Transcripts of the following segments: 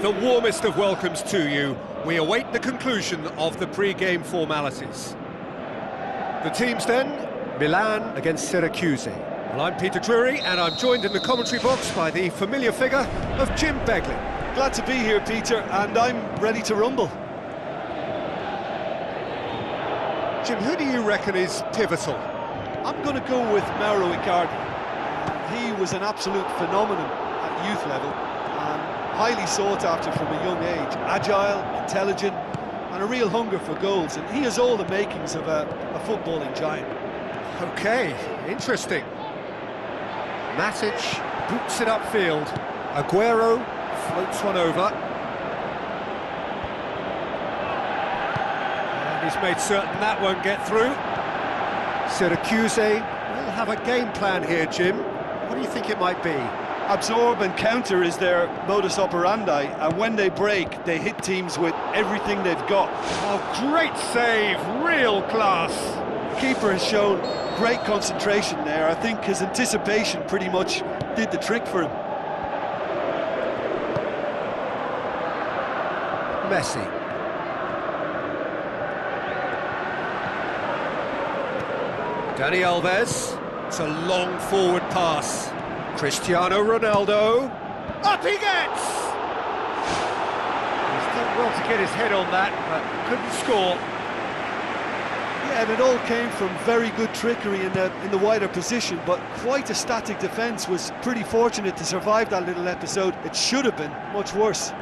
The warmest of welcomes to you. We await the conclusion of the pre-game formalities. The teams then, Milan against Syracuse. Well, I'm Peter Drury, and I'm joined in the commentary box by the familiar figure of Jim Begley. Glad to be here, Peter, and I'm ready to rumble. Jim, who do you reckon is pivotal? I'm going to go with Mauro Icardi. He was an absolute phenomenon at youth level, and highly sought after from a young age. Agile, intelligent, and a real hunger for goals, and he has all the makings of a footballing giant. Okay, interesting. Matic boots it upfield. Aguero floats one over. And he's made certain that won't get through. Syracuse will have a game plan here, Jim. What do you think it might be? Absorb and counter is their modus operandi, and when they break, they hit teams with everything they've got. Oh, great save, real class. Keeper has shown great concentration there. I think his anticipation pretty much did the trick for him. Messi. Dani Alves. It's a long forward pass. Cristiano Ronaldo. Up he gets! He's done well to get his head on that, but couldn't score. Yeah, and it all came from very good trickery in the wider position, but quite a static defence. Was pretty fortunate to survive that little episode. It should have been much worse.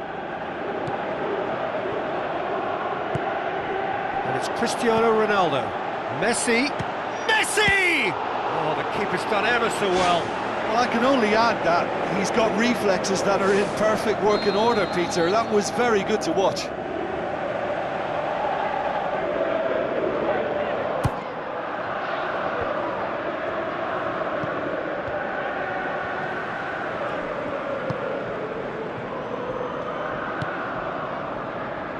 And it's Cristiano Ronaldo. Messi. Messi! Oh, the keeper's done ever so well. Well, I can only add that he's got reflexes that are in perfect working order, Peter. That was very good to watch.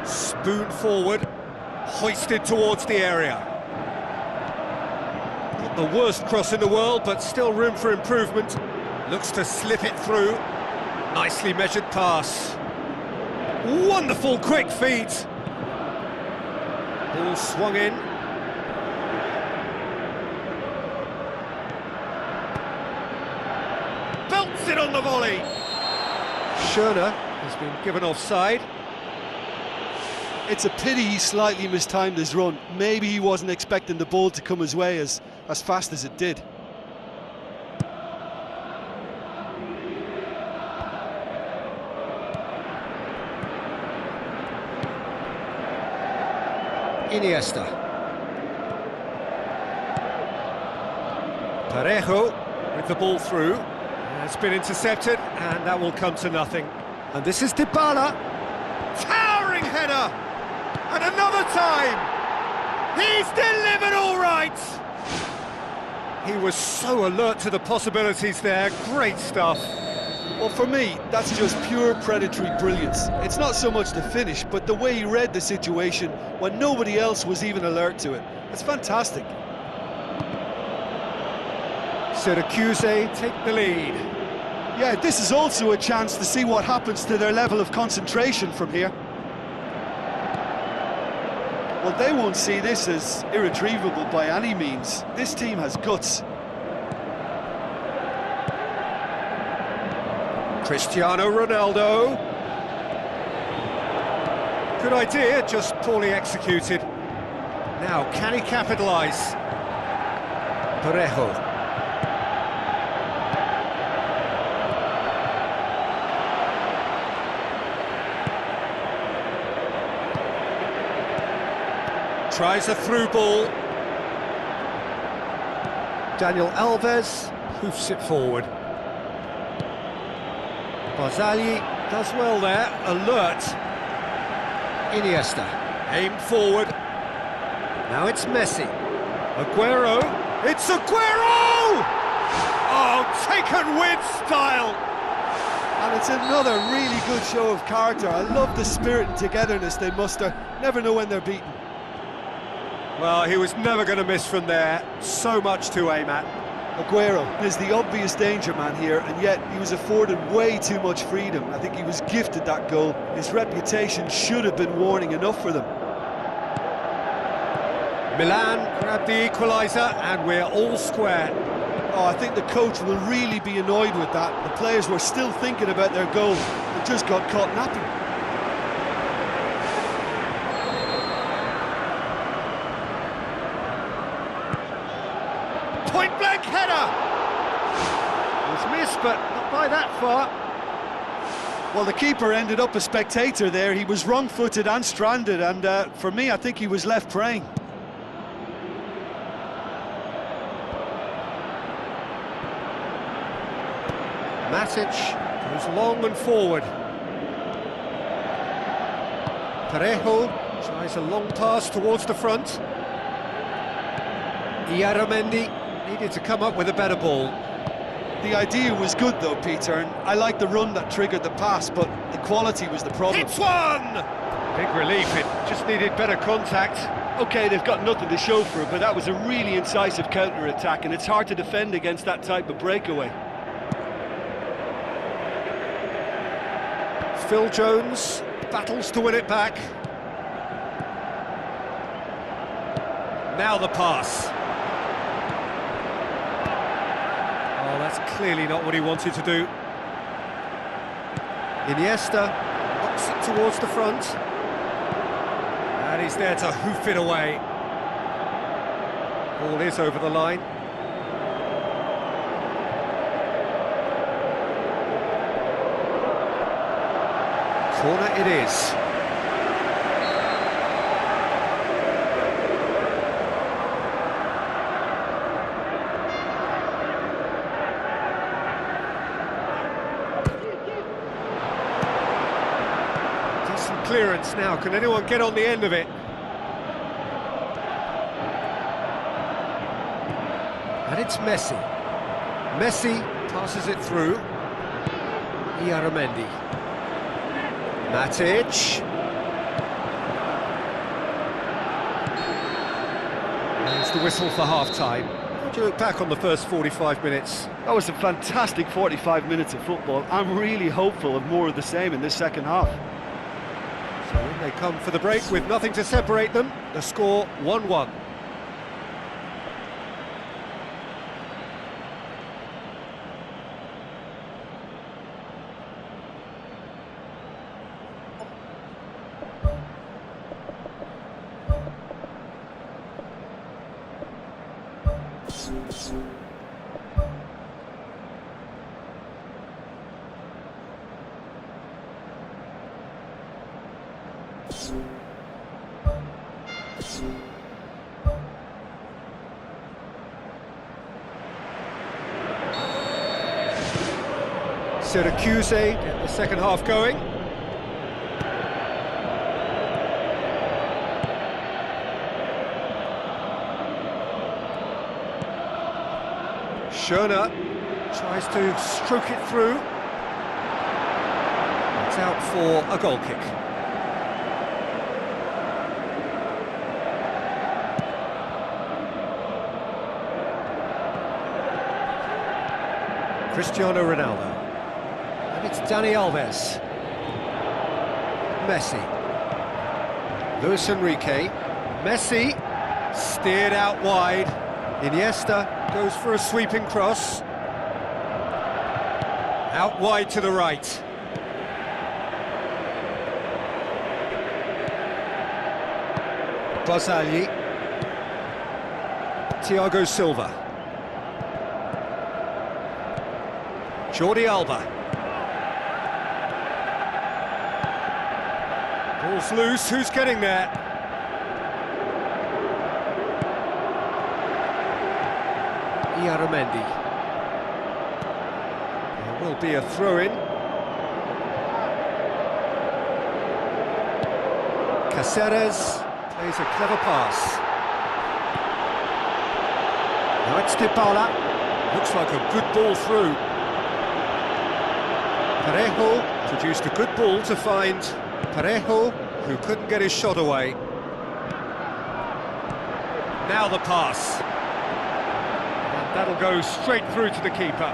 Spoon forward, hoisted towards the area. Not the worst cross in the world, but still room for improvement. Looks to slip it through. Nicely measured pass. Wonderful quick feet. Ball swung in. Belts it on the volley. Schöne has been given offside. It's a pity he slightly mistimed his run. Maybe he wasn't expecting the ball to come his way as fast as it did. Iniesta. Parejo with the ball through. It's been intercepted, and that will come to nothing. And this is Dybala. Towering header! And another time! He's delivered all right! He was so alert to the possibilities there. Great stuff. Well, for me, that's just pure predatory brilliance. It's not so much the finish, but the way he read the situation when nobody else was even alert to it. It's fantastic. Syracuse take the lead. Yeah, this is also a chance to see what happens to their level of concentration from here. Well, they won't see this as irretrievable by any means. This team has guts. Cristiano Ronaldo. Good idea, just poorly executed. Now, can he capitalise? Parejo. Tries a through ball. Daniel Alves hoofs it forward. Barzagli does well there, alert. Iniesta, aimed forward. Now it's Messi. Aguero, it's Aguero! Oh, taken with style! And it's another really good show of character. I love the spirit and togetherness they muster. Never know when they're beaten. Well, he was never going to miss from there. So much to aim at. Aguero is the obvious danger man here, and yet he was afforded way too much freedom. I think he was gifted that goal. His reputation should have been warning enough for them. Milan grabbed the equaliser, and we're all square. Oh, I think the coach will really be annoyed with that. The players were still thinking about their goal. They just got caught napping. Point-blank header! It was missed, but not by that far. Well, the keeper ended up a spectator there. He was wrong-footed and stranded, and for me, I think he was left praying. Matic goes long and forward. Parejo tries a long pass towards the front. Iaramendi needed to come up with a better ball. The idea was good though, Peter, and I like the run that triggered the pass, but the quality was the problem. It's one! Big relief, it just needed better contact. OK, they've got nothing to show for it, but that was a really incisive counter-attack, and it's hard to defend against that type of breakaway. Phil Jones battles to win it back. Now the pass. Oh, that's clearly not what he wanted to do. Iniesta knocks it towards the front. And he's there to hoof it away. Ball is over the line. Corner it is. Decent clearance now. Can anyone get on the end of it? And it's Messi. Messi passes it through. Iaramendi. Matic. There's the whistle for half-time. How do you look back on the first 45 minutes? That was a fantastic 45 minutes of football. I'm really hopeful of more of the same in this second half. So they come for the break with nothing to separate them. The score 1-1. Syracuse get the second half going. Schöner tries to stroke it through. It's out for a goal kick. Cristiano Ronaldo. And it's Dani Alves. Messi. Luis Enrique. Messi. Steered out wide. Iniesta goes for a sweeping cross. Out wide to the right. Barzagli. Thiago Silva. Jordi Alba. Ball's loose, who's getting there? Iaramendi. There will be a throw-in. Caceres plays a clever pass. Now it's Dybala. Looks like a good ball through. Parejo produced a good ball to find Parejo, who couldn't get his shot away. Now the pass. And that'll go straight through to the keeper.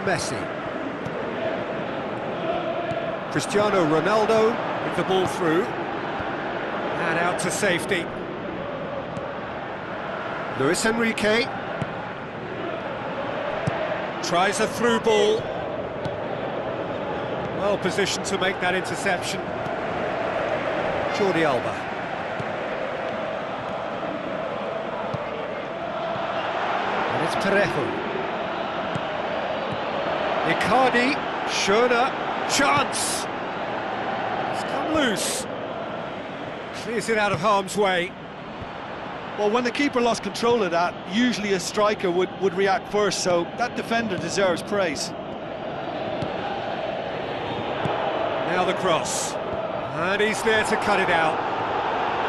Messi. Cristiano Ronaldo with the ball through. And out to safety. Luis Enrique tries a through ball. Well positioned to make that interception. Jordi Alba. And it's Parejo. Icardi, Schöner, chance! It's come loose. Clears it out of harm's way. Well, when the keeper lost control of that, usually a striker would react first, so that defender deserves praise. Now the cross, and he's there to cut it out.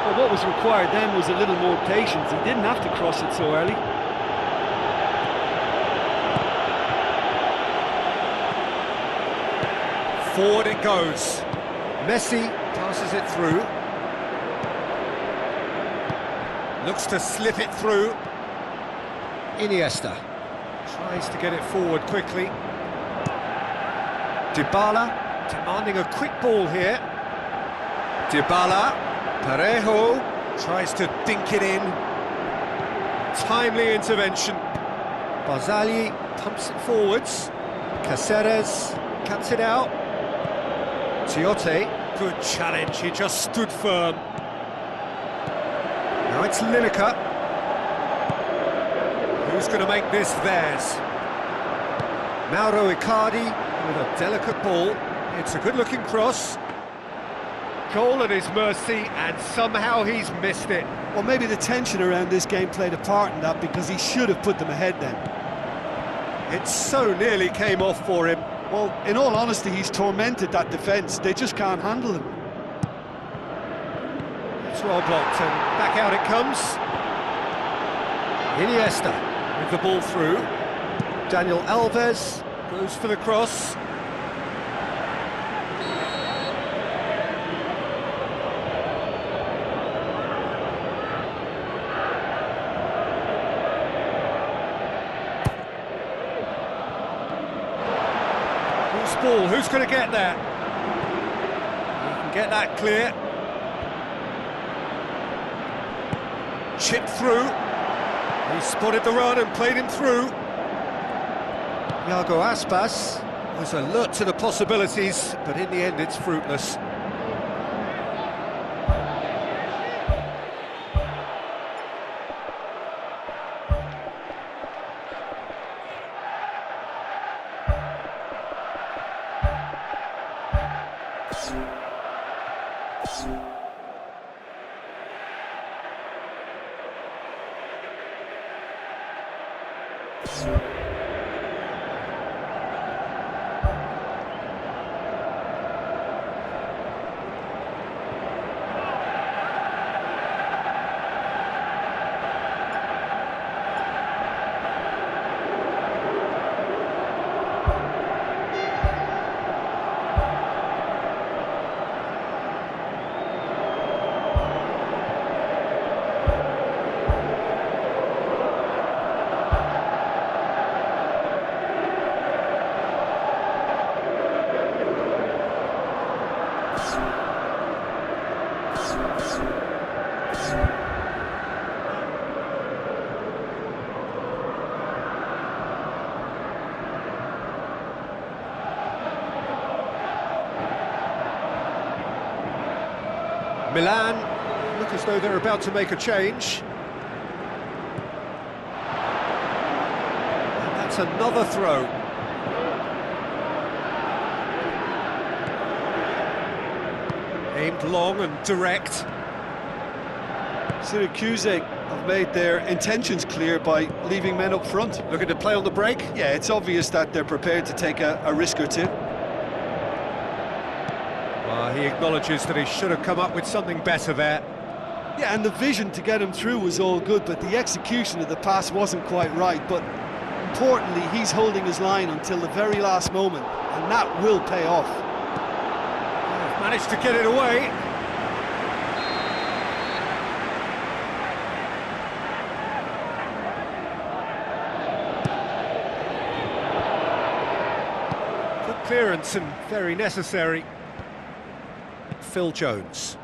Well, what was required then was a little more patience. He didn't have to cross it so early. Forward it goes. Messi passes it through. Looks to slip it through. Iniesta tries to get it forward quickly. Dybala demanding a quick ball here. Dybala. Parejo tries to dink it in. Timely intervention. Barzagli pumps it forwards. Caceres cuts it out. Tiote, good challenge, he just stood firm. Now it's Lineker. Who's going to make this theirs? Mauro Icardi with a delicate ball. It's a good-looking cross. Goal at his mercy, and somehow he's missed it. Well, maybe the tension around this game played a part in that, because he should have put them ahead then. It so nearly came off for him. Well, in all honesty, he's tormented that defence. They just can't handle him. It's well blocked, and back out it comes. Iniesta with the ball through. Daniel Alves goes for the cross. Ball, who's going to get there? He can get that clear. Chipped through. He spotted the run and played him through. Iago Aspas was alert to the possibilities, but in the end it's fruitless. Milan look as though they're about to make a change. And that's another throw. Aimed long and direct. Syracuse have made their intentions clear by leaving men up front. Looking to play on the break. Yeah, it's obvious that they're prepared to take a risk or two. He acknowledges that he should have come up with something better there. Yeah, and the vision to get him through was all good, but the execution of the pass wasn't quite right. But importantly, he's holding his line until the very last moment, and that will pay off. Managed to get it away. Good clearance and very necessary. Phil Jones.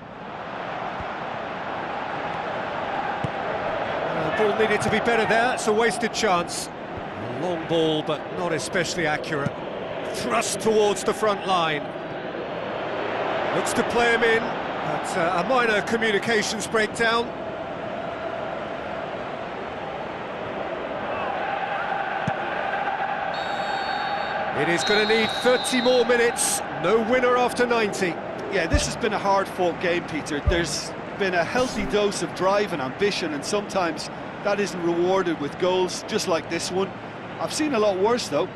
Ball needed to be better there, it's a wasted chance. A long ball, but not especially accurate. Thrust towards the front line. Looks to play him in, but a minor communications breakdown. It is going to need 30 more minutes, no winner after 90. Yeah, this has been a hard-fought game, Peter. There's been a healthy dose of drive and ambition, and sometimes that isn't rewarded with goals, just like this one. I've seen a lot worse, though.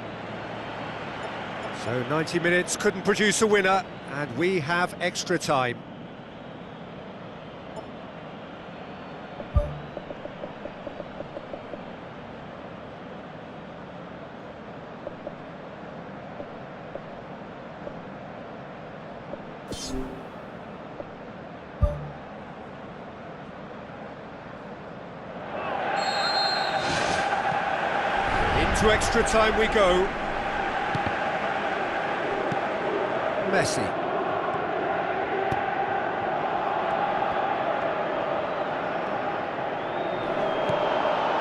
So 90 minutes couldn't produce a winner, and we have extra time. Into extra time we go. Messi.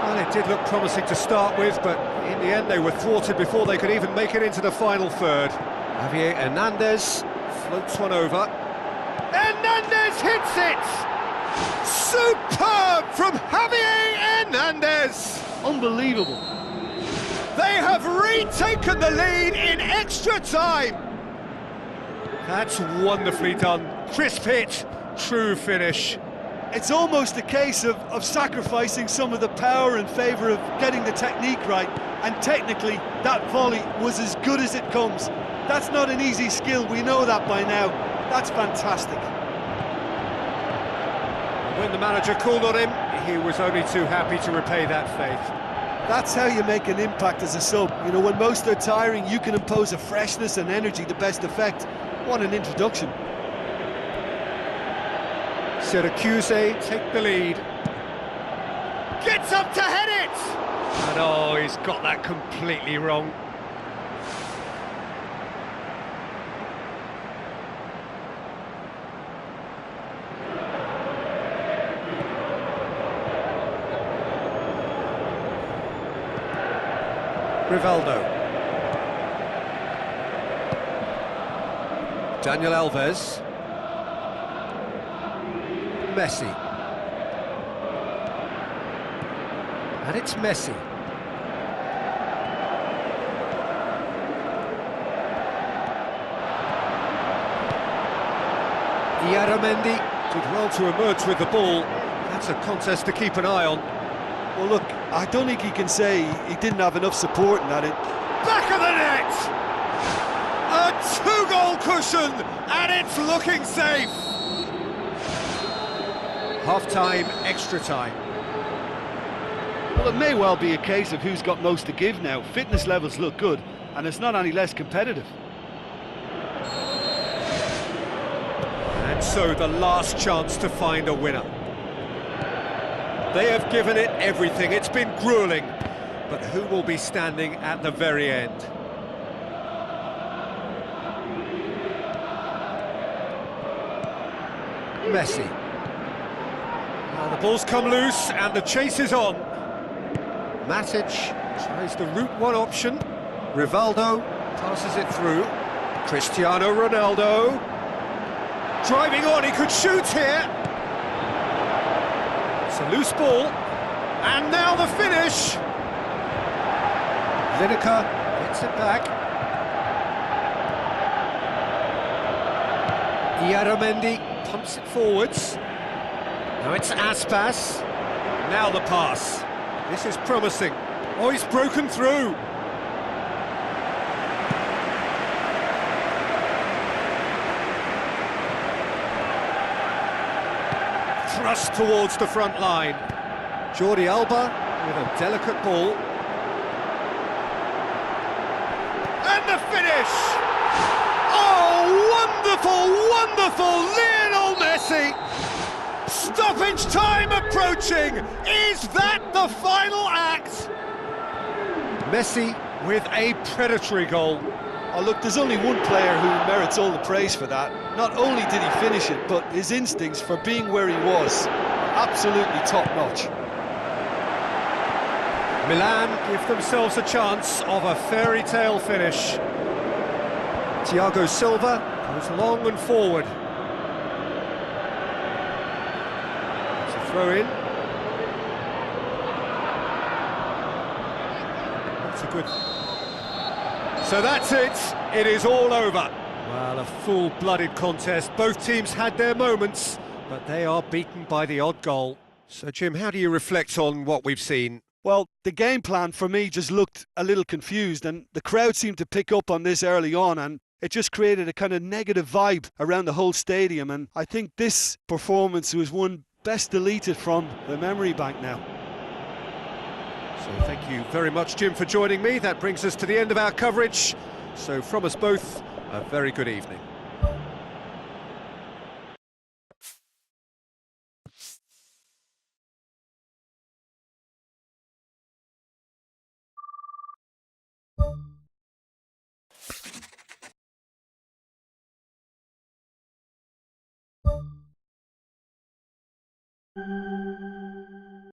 Well, it did look promising to start with, but in the end they were thwarted before they could even make it into the final third. Javier Hernandez floats one over. Hernandez hits it! Superb from Javier Hernandez! Unbelievable. They have retaken the lead in extra time! That's wonderfully done. Crisp hit, true finish. It's almost a case of sacrificing some of the power in favour of getting the technique right, and technically that volley was as good as it comes. That's not an easy skill, we know that by now. That's fantastic. When the manager called on him, he was only too happy to repay that faith. That's how you make an impact as a sub. You know, when most are tiring, you can impose a freshness and energy to best effect. What an introduction. Syracuse take the lead. Gets up to head it! And oh, he's got that completely wrong. Rivaldo. Daniel Alves. Messi. And it's Messi. Iaramendi did well to emerge with the ball. That's a contest to keep an eye on. Well, look, I don't think he can say he didn't have enough support in that. Back of the net! A two-goal cushion, and it's looking safe! Half-time, extra time. Well, it may well be a case of who's got most to give now. Fitness levels look good, and it's not any less competitive. And so the last chance to find a winner. They have given it everything, it's been gruelling, but who will be standing at the very end? Messi. Now the ball's come loose and the chase is on. Matic tries the route one option. Rivaldo passes it through. Cristiano Ronaldo. Driving on, he could shoot here. It's a loose ball. And now the finish. Lineker gets it back. Iaramendi pumps it forwards. Now it's Aspas. Now the pass. This is promising. Oh, he's broken through. Thrust towards the front line. Jordi Alba with a delicate ball. And the finish! Oh, wonderful, wonderful Lionel Messi! Stoppage time approaching! Is that the final act? Messi with a predatory goal. Oh look, there's only one player who merits all the praise for that. Not only did he finish it, but his instincts for being where he was, absolutely top-notch. Milan give themselves a chance of a fairy tale finish. Thiago Silva goes long and forward. It's a throw-in. That's a good... So that's it, it is all over. Well, a full-blooded contest. Both teams had their moments, but they are beaten by the odd goal. So, Jim, how do you reflect on what we've seen? Well, the game plan for me just looked a little confused, and the crowd seemed to pick up on this early on, and it just created a kind of negative vibe around the whole stadium, and I think this performance was one best deleted from the memory bank now. So thank you very much, Jim, for joining me. That brings us to the end of our coverage. So from us both, a very good evening.